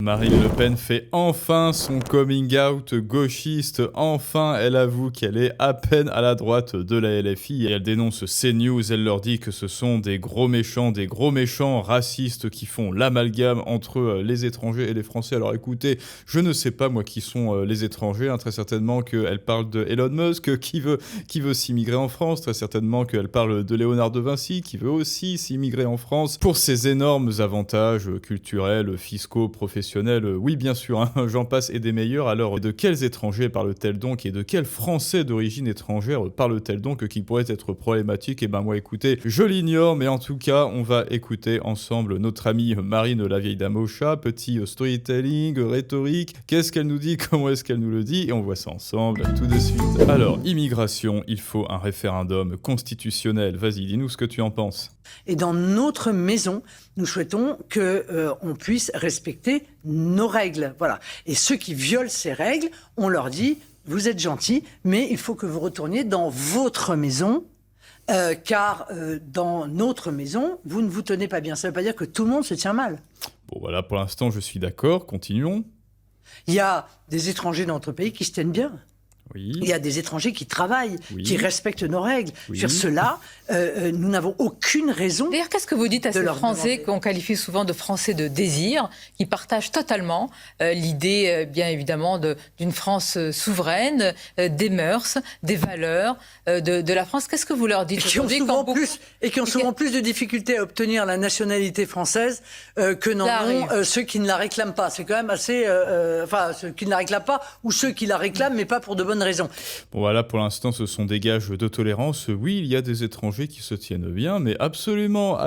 Marine Le Pen fait enfin son coming out gauchiste. Enfin, elle avoue qu'elle est à peine à la droite de la LFI et elle dénonce CNews. Elle leur dit que ce sont des gros méchants racistes qui font l'amalgame entre les étrangers et les Français. Alors écoutez, je ne sais pas moi qui sont les étrangers. Très certainement qu'elle parle de Elon Musk qui veut s'immigrer en France. Très certainement qu'elle parle de Léonard de Vinci qui veut aussi s'immigrer en France pour ses énormes avantages culturels, fiscaux, professionnels. Oui, bien sûr, hein, j'en passe et des meilleurs. Alors, de quels étrangers parle-t-elle donc et de quels Français d'origine étrangère parle-t-elle donc qui pourraient être problématiques? Eh ben moi, écoutez, je l'ignore, mais en tout cas, on va écouter ensemble notre amie Marine, la vieille dame au chat. Petit storytelling, rhétorique. Qu'est-ce qu'elle nous dit? Comment est-ce qu'elle nous le dit? Et on voit ça ensemble tout de suite. Alors, immigration, il faut un référendum constitutionnel. Vas-y, dis-nous ce que tu en penses. Et dans notre maison, nous souhaitons qu'on puisse respecter nos règles. Voilà. Et ceux qui violent ces règles, on leur dit, vous êtes gentils, mais il faut que vous retourniez dans votre maison, car dans notre maison, vous ne vous tenez pas bien. Ça ne veut pas dire que tout le monde se tient mal. Bon, voilà, pour l'instant, je suis d'accord. Continuons. Il y a des étrangers dans notre pays qui se tiennent bien. Oui. Il y a des étrangers qui travaillent, Oui. qui respectent nos règles. Oui. Sur cela, nous n'avons aucune raison. D'ailleurs, qu'est-ce que vous dites à ces Français demander. qu'on qualifie souvent de Français de désir, qui partagent totalement l'idée, bien évidemment, d'une France souveraine, des mœurs, des valeurs de la France? Qu'est-ce que vous leur dites Qui ont souvent plus de difficultés à obtenir la nationalité française que n'en ont ceux qui ne la réclament pas. C'est quand même assez... ceux qui ne la réclament pas ou ceux qui la réclament, mais pas pour de bonnes raisons. Bon voilà, pour l'instant, ce sont des gages de tolérance. Oui, il y a des étrangers qui se tiennent bien, mais absolument,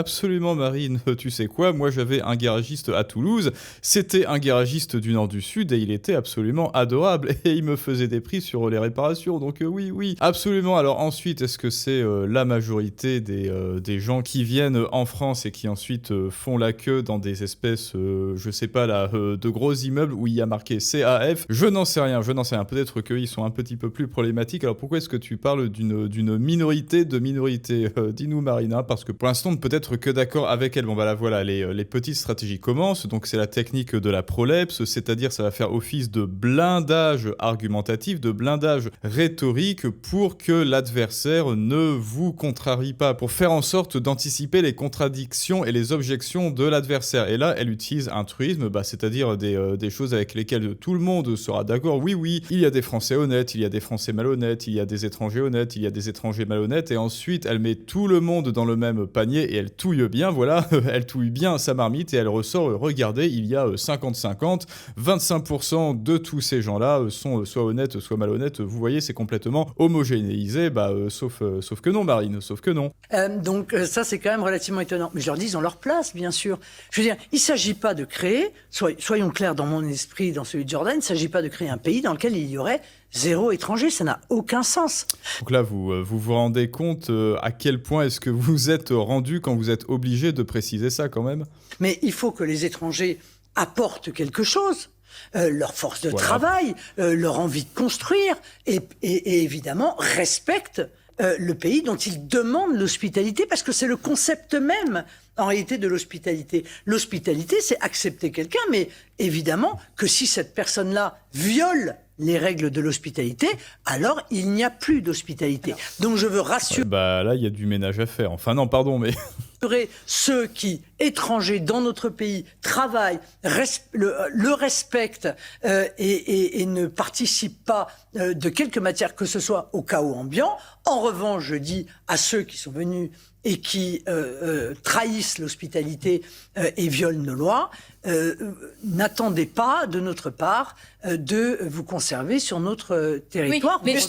Marine, tu sais quoi? Moi, j'avais un garagiste à Toulouse. C'était un garagiste du Nord du Sud et il était absolument adorable et il me faisait des prix sur les réparations. Donc oui, absolument. Alors ensuite, est-ce que c'est la majorité des gens qui viennent en France et qui ensuite font la queue dans des espèces, je sais pas là, de gros immeubles où il y a marqué CAF? Je n'en sais rien. Peut-être qu'ils sont un petit peu plus problématiques. Alors pourquoi est-ce que tu parles d'une minorité de minorités? Dis-nous Marina, parce que pour l'instant on ne peut être que d'accord avec elle. Bon bah là voilà, les petites stratégies commencent. Donc c'est la technique de la prolepse, c'est-à-dire ça va faire office de blindage argumentatif, de blindage rhétorique pour que l'adversaire ne vous contrarie pas, pour faire en sorte d'anticiper les contradictions et les objections de l'adversaire. Et là elle utilise un truisme, c'est-à-dire des choses avec lesquelles tout le monde sera d'accord. Oui, il y a des Français honnêtes, il y a des Français malhonnêtes, il y a des étrangers honnêtes, il y a des étrangers malhonnêtes, et ensuite elle met tout le monde dans le même panier et elle touille bien, voilà, elle touille bien sa marmite et elle ressort, regardez, il y a 50-50, 25% de tous ces gens-là sont soit honnêtes, soit malhonnêtes, vous voyez, c'est complètement homogénéisé, sauf que non Marine, sauf que non. Donc ça c'est quand même relativement étonnant. Mais je leur dis, ils ont leur place, bien sûr. Je veux dire, il ne s'agit pas de créer, soyons clairs dans mon esprit, dans celui de Jordan, il ne s'agit pas de créer un pays dans lequel il y aurait zéro étranger, ça n'a aucun sens. Donc là, vous rendez compte à quel point est-ce que vous êtes rendu quand vous êtes obligé de préciser ça quand même? Mais il faut que les étrangers apportent quelque chose. Leur force de travail, leur envie de construire et évidemment respectent le pays dont ils demandent l'hospitalité, parce que c'est le concept même en réalité de l'hospitalité. L'hospitalité, c'est accepter quelqu'un, mais évidemment que si cette personne-là viole les règles de l'hospitalité, alors il n'y a plus d'hospitalité. Donc je veux rassurer... là, il y a du ménage à faire. Enfin non, pardon, mais... Ceux qui, étrangers dans notre pays, travaillent, le respectent et ne participent pas de quelque matière que ce soit au chaos ambiant. En revanche, je dis à ceux qui sont venus et qui trahissent l'hospitalité et violent nos lois, n'attendez pas de notre part de vous conserver sur notre territoire. Oui, mais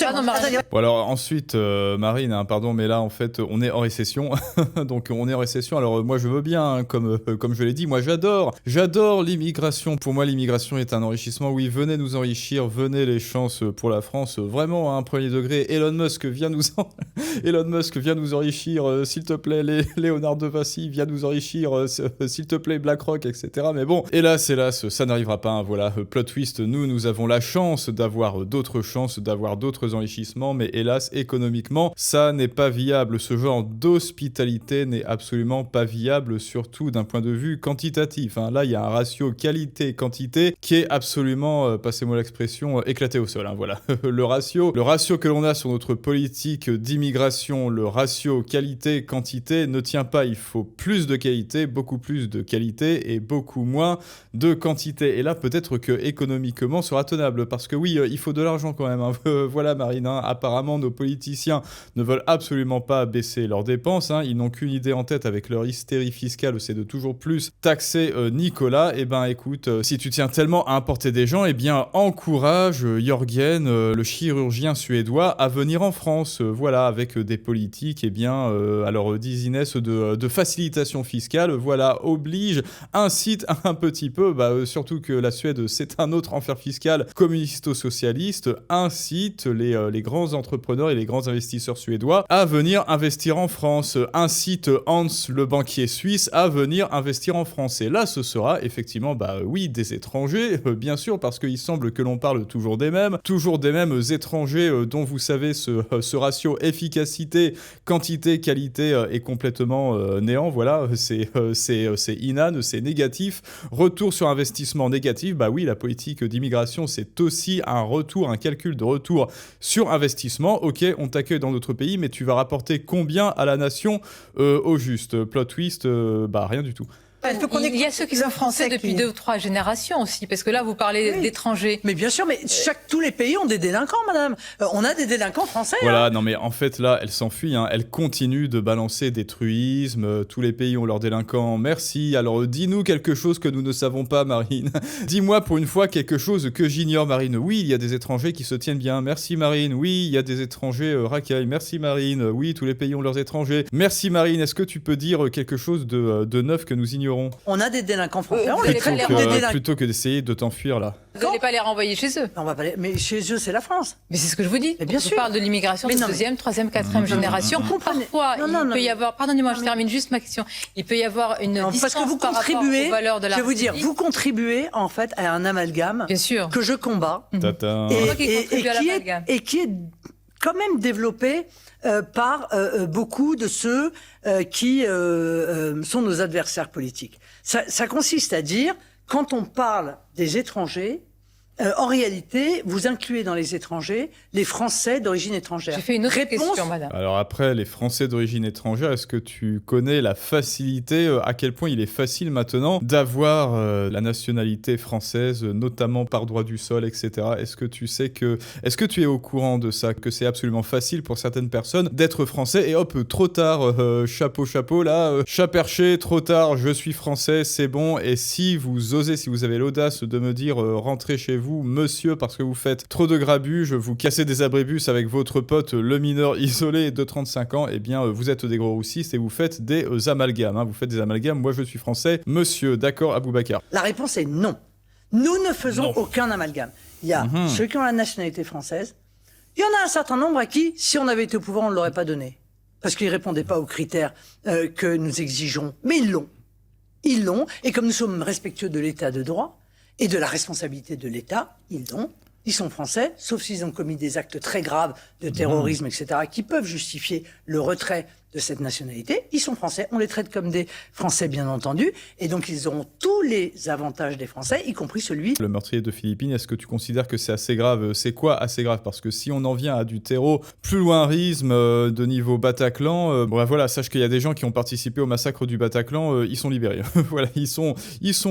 bon alors ensuite, Marine, pardon, mais là en fait on est en récession, donc on est en récession. Alors moi je veux bien, comme je l'ai dit, moi j'adore l'immigration. Pour moi l'immigration est un enrichissement. Oui, venez nous enrichir, venez les chances pour la France, vraiment à un premier degré. Elon Musk vient nous enrichir, s'il te plaît, Léonard de Vinci vient nous enrichir, s'il te plaît, BlackRock, etc. Mais bon, hélas, ça n'arrivera pas. Voilà, plot twist, nous avons la chance d'avoir d'autres enrichissements, mais hélas, économiquement, ça n'est pas viable. Ce genre d'hospitalité n'est absolument absolument pas viable, surtout d'un point de vue quantitatif. Hein. Là, il y a un ratio qualité-quantité qui est absolument, passez-moi l'expression, éclaté au sol. Hein, voilà. Le ratio que l'on a sur notre politique d'immigration, le ratio qualité-quantité ne tient pas. Il faut plus de qualité, beaucoup plus de qualité et beaucoup moins de quantité. Et là, peut-être que économiquement sera tenable, parce que oui, il faut de l'argent quand même. Hein. Voilà, Marine. Hein. Apparemment, nos politiciens ne veulent absolument pas baisser leurs dépenses. Hein. Ils n'ont qu'une idée en tête avec leur hystérie fiscale, c'est de toujours plus taxer Nicolas. Eh ben, écoute, si tu tiens tellement à importer des gens, eh bien, encourage Jörgen, le chirurgien suédois, à venir en France. Voilà, avec des politiques, eh bien, alors dizziness de facilitation fiscale. Voilà, oblige, incite un petit peu, surtout que la Suède, c'est un autre enfer fiscal communisto-socialiste, incite les grands entrepreneurs et les grands investisseurs suédois à venir investir en France, incite Hans, le banquier suisse, à venir investir en France. Et là, ce sera effectivement, oui, des étrangers, bien sûr, parce qu'il semble que l'on parle toujours des mêmes étrangers dont vous savez ce ratio efficacité, quantité, qualité est complètement néant. Voilà, c'est inane, c'est négatif. Retour sur investissement négatif, oui, la politique d'immigration, c'est aussi un calcul de retour sur investissement. Ok, on t'accueille dans notre pays, mais tu vas rapporter combien à la nation au juste? Plot twist, rien du tout. Il y a ceux qui sont français depuis 2 ou 3 générations aussi, parce que là, vous parlez d'étrangers. Mais bien sûr, mais tous les pays ont des délinquants, madame. On a des délinquants français. Voilà, hein. non mais en fait, là, elle s'enfuit. Hein. Elle continue de balancer des truismes. Tous les pays ont leurs délinquants. Merci. Alors, dis-nous quelque chose que nous ne savons pas, Marine. Dis-moi pour une fois quelque chose que j'ignore, Marine. Oui, il y a des étrangers qui se tiennent bien. Merci, Marine. Oui, il y a des étrangers racailles. Merci, Marine. Oui, tous les pays ont leurs étrangers. Merci, Marine. Est-ce que tu peux dire quelque chose de neuf que nous ignorons? On a des délinquants français. Plutôt que d'essayer de t'enfuir là. Vous n'allez pas les renvoyer chez eux. On va pas mais chez eux, c'est la France. Mais c'est ce que je vous dis. Mais bien sûr. On parle de l'immigration de 2e, 3e, 4e génération. Parfois, il peut y avoir... Pardonnez-moi, je termine juste ma question. Il peut y avoir une distance parce que vous par rapport aux valeurs de la République. Je vais vous dire, vous contribuez en fait à un amalgame que je combats. Et qui est quand même développé par beaucoup de ceux qui sont nos adversaires politiques. Ça consiste à dire, quand on parle des étrangers, en réalité, vous incluez dans les étrangers les Français d'origine étrangère. J'ai fait une autre question, madame. Alors après, les Français d'origine étrangère, est-ce que tu connais la facilité, à quel point il est facile maintenant d'avoir la nationalité française, notamment par droit du sol, etc. Est-ce que tu es au courant de ça, que c'est absolument facile pour certaines personnes d'être français et hop, trop tard, chapeau, là, chat perché, trop tard, je suis français, c'est bon. Et si vous osez, si vous avez l'audace de me dire, rentrez chez vous, monsieur, parce que vous faites trop de grabuge, vous cassez des abribus avec votre pote, le mineur isolé de 35 ans, eh bien, vous êtes des gros roussistes et vous faites des amalgames. Hein, vous faites des amalgames. Moi, je suis français. Monsieur, d'accord, Aboubacar? La réponse est non. Nous ne faisons aucun amalgame. Il y a ceux qui ont la nationalité française. Il y en a un certain nombre à qui, si on avait été au pouvoir, on ne l'aurait pas donné. Parce qu'ils ne répondaient pas aux critères que nous exigeons. Mais ils l'ont. Ils l'ont. Et comme nous sommes respectueux de l'état de droit, et de la responsabilité de l'État, ils sont français, sauf s'ils ont commis des actes très graves de terrorisme, etc., qui peuvent justifier le retrait de cette nationalité. Ils sont français, on les traite comme des Français, bien entendu, et donc ils auront tous les avantages des Français, y compris celui... Le meurtrier de Philippines, est-ce que tu considères que c'est assez grave? C'est quoi assez grave? Parce que si on en vient à du terreau plus loinrisme de niveau Bataclan, voilà, sache qu'il y a des gens qui ont participé au massacre du Bataclan, ils sont libérés. Voilà, ils sont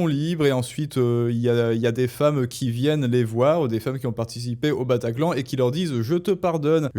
libres, et ensuite il y a des femmes qui viennent les voir, des femmes qui ont participé au Bataclan et qui leur disent je te pardonne,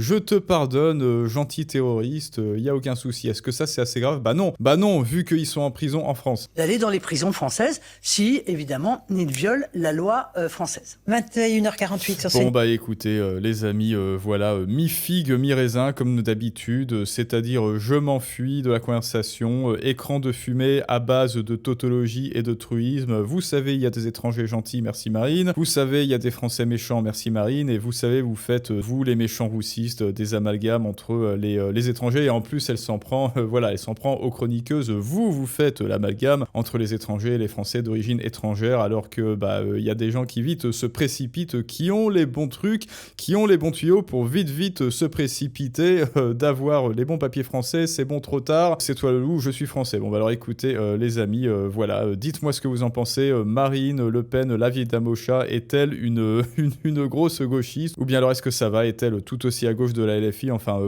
gentil terroriste, il y a aucun souci. Est-ce que ça c'est assez grave? Bah non, vu qu'ils sont en prison en France. D'aller dans les prisons françaises si, évidemment, ils violent la loi française. 21h48 sur Bon écoutez les amis, voilà, mi-figue, mi-raisin comme d'habitude, c'est-à-dire je m'enfuis de la conversation, écran de fumée à base de tautologie et de truisme. Vous savez, il y a des étrangers gentils, merci Marine. Vous savez, il y a des Français méchants, merci Marine. Et vous savez, vous faites, vous les méchants roussistes, des amalgames entre les étrangers, et en plus elle s'en prend, voilà, elle s'en prend aux chroniqueuses. Vous faites l'amalgame entre les étrangers et les Français d'origine étrangère, alors que y a des gens qui vite se précipitent, qui ont les bons trucs, qui ont les bons tuyaux pour vite se précipiter, d'avoir les bons papiers français. C'est bon, trop tard. C'est toi le loup, je suis français. Bon, bah alors écoutez, les amis, voilà, dites-moi ce que vous en pensez. Marine Le Pen, la vieille dame au chat, est-elle une grosse gauchiste, ou bien alors est-ce que ça va, est-elle tout aussi à gauche de la LFI? Enfin,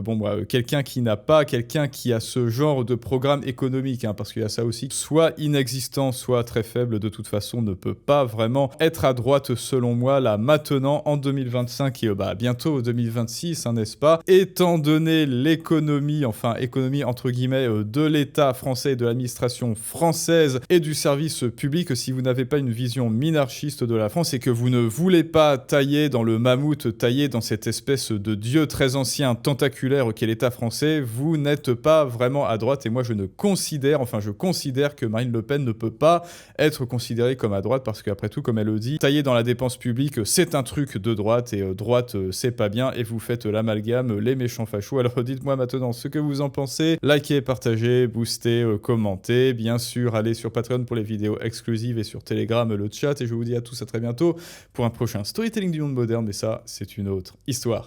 quelqu'un qui a ce genre de programme économique, hein, parce qu'il y a ça aussi, soit inexistant, soit très faible, de toute façon, ne peut pas vraiment être à droite, selon moi, là, maintenant, en 2025, et bientôt 2026, hein, n'est-ce pas? Étant donné l'économie, enfin, économie entre guillemets, de l'État français et de l'administration française et du service public, si vous n'avez pas une vision minarchiste de la France et que vous ne voulez pas tailler dans le mammouth, tailler dans cette espèce de dieu très ancien, tentaculaire qu'est l'État français, vous n'êtes pas vraiment à droite. Et moi, je considère que Marine Le Pen ne peut pas être considérée comme à droite, parce qu'après tout, comme elle le dit, tailler dans la dépense publique, c'est un truc de droite, et droite, c'est pas bien, et vous faites l'amalgame, les méchants fachos. Alors dites-moi maintenant ce que vous en pensez. Likez, partagez, boostez, commentez. Bien sûr, allez sur Patreon pour les vidéos exclusives et sur Telegram, le chat. Et je vous dis à tous à très bientôt pour un prochain Storytelling du monde moderne. Mais ça, c'est une autre histoire.